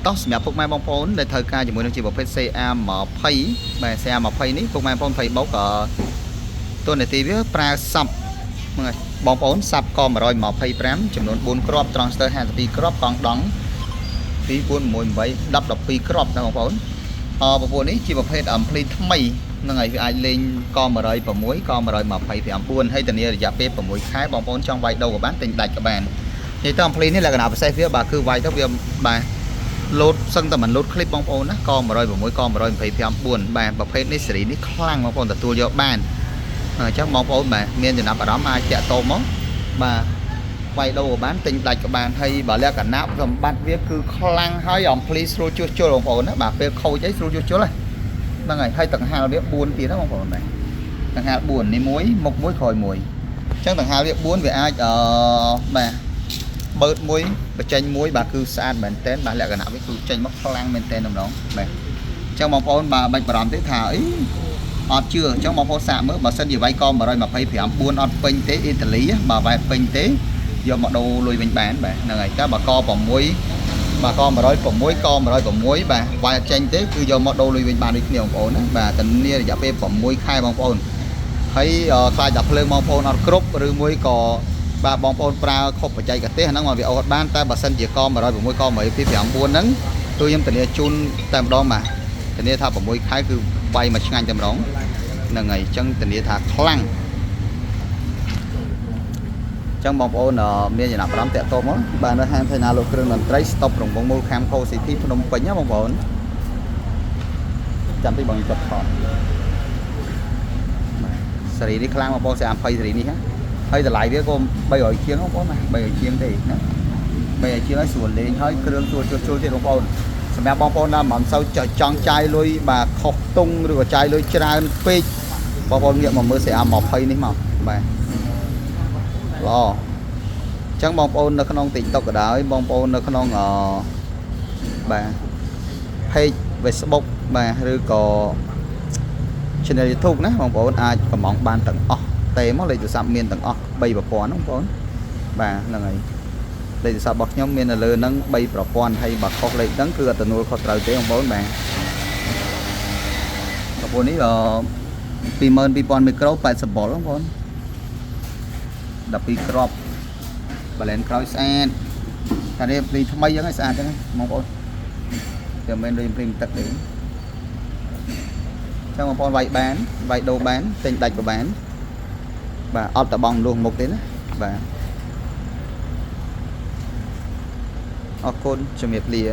តោះសម្រាប់ពុកម៉ែបងប្អូនដែលត្រូវការជាមួយនឹងជាប្រភេទ CA20 បាទ CA20 នេះពុកម៉ែបងប្អូន20បូកក៏តួនាទីវាប្រើសັບហ្នឹងហើយបងប្អូនសັບក125ចំនួន4គ្រាប់ត្រង់ស្ទើ52គ្រាប់កង់ដង់2 4 6 8 10 12គ្រាប់ណាបងប្អូនពពួកនេះជាប្រភេទអំភ្លីថ្មីហ្នឹងហើយវាអាចលេងក106ក129ហើយធានារយៈពេល6ខែបងប្អូនចង់វាយដូរក៏បានទិញដាច់ក៏បាននិយាយទៅអំភ្លីនេះលក្ខណៈពិសេសវាបាទគឺវាយទៅវាបាទលោតសឹងតែមិនលោតคลิปបងប្អូនណាក106ក125 បាទប្រភេទនេះសេរីនេះខ្លាំងបងប្អូនទទួលយកបានអញ្ចឹងបងប្អូនបាទមានចំណាប់អារម្មណ៍អាចតាក់ទងមកបាទវាយដូរក៏បានទិញដាច់ក៏បានហើយបើលក្ខណៈសម្បត្តិវាគឺខ្លាំងហើយអំភ្លីស្រួលជួសជុលបងប្អូនណាបាទពេលខូចអីស្រួលជួសជុលហ្នឹងហើយតង្ហាលវា4ទៀតណាបងប្អូនបាទតង្ហាល4នេះមួយមុខមួយក្រោយមួយអញ្ចឹងតង្ហាលវា4វាអាចបាទបើកមួយបញ្ចេញមួយបាទគឺស្អាតមែនតើបាទលក្ខណៈវាគឺចេញមកខ្លាំងមែនតើម្ដងបាទអញ្ចឹងបងប្អូនបាទបាច់បារម្ភទេថាអីអត់ជឿអញ្ចឹងបងប្អូនសាកមើលបើសិនជាវាយក125 4អត់ពេញទេអ៊ីតាលីបើវាយពេញទេយកមកដូរលុយវិញបានបាទហ្នឹងហើយតើបើក6បាទក106ក106បាទវាយអត់ចេញទេគឺយកមកដូរលុយវិញបានដូចគ្នាបងប្អូនណាបាទធានារយៈពេល6ខែបងប្អូនហើយខ្លាចតែភ្លើងបងប្អូនអត់គ្រប់ឬមួយក៏បាទបងប្អូនប្រើខុសបច្ចេកទេសហ្នឹងមកវាអត់បានតែបើសិនជាក106ក129ហ្នឹងទូខ្ញុំធានាជូនតែម្ដងបាទធានាថា6ខែគឺវាយមកឆ្ងាញ់តែម្ដងហ្នឹងហើយអញ្ចឹងធានាថាខ្លាំងអញ្ចឹងបងប្អូនមានចំណាប់អារម្មណ៍តាក់ទងមកបាទនៅហាងថៃណាលោកគ្រឿងតន្ត្រីស្តុបរង្វង់មូលខាំខូស៊ីធីភ្នំពេញណាបងប្អូនចាំទីបងចាប់ថតសេរីនេះខ្លាំងបងប្អូន20សេរីនេះណាហើយតម្លៃវាក៏300ជាងបងប្អូនណា300ជាងទេណា300ជាងហើយស្រួលលេងហើយគ្រឿងស្រួលជួសជុលទៀតបងប្អូនសម្រាប់បងប្អូនណាមិនសូវចង់ចាយលុយបាទខុសទុងឬក៏ចាយលុយច្រើនពេកបងប្អូនងាកមកមើល CA20 នេះមកបាទល្អអញ្ចឹងបងប្អូននៅក្នុង TikTok ក៏ដោយបងប្អូននៅក្នុងបាទ page Facebook បាទឬក៏ channel YouTube ណាបងប្អូនអាចកំងបានទាំងអស់ទេមកលេខទូរស័ព្ទមានទាំងអស់3ប្រព័ន្ធបងប្អូនបាទហ្នឹងហើយលេខទូរស័ព្ទរបស់ខ្ញុំមាននៅលើហ្នឹង3ប្រព័ន្ធហើយបើខុសលេខហ្នឹងគឺអត់ទទួលខុសត្រូវទេបងប្អូនបាទប្រព័ន្ធនេះ22000មីក្រូ80វ៉ុលបងប្អូន12គ្រាប់បាឡែនក្រោយស្អាតតែនេះភ្លីថ្មីអញ្ចឹងឲ្យស្អាតអញ្ចឹងបងប្អូនតែមិនដូចភ្លីទឹកទេអញ្ចឹងបងប្អូនវាយបានវាយដូរបានទិញដាច់ក៏បានបាទអត់តបងលួសមុខទេណាបាទអរគុណជំរាបលា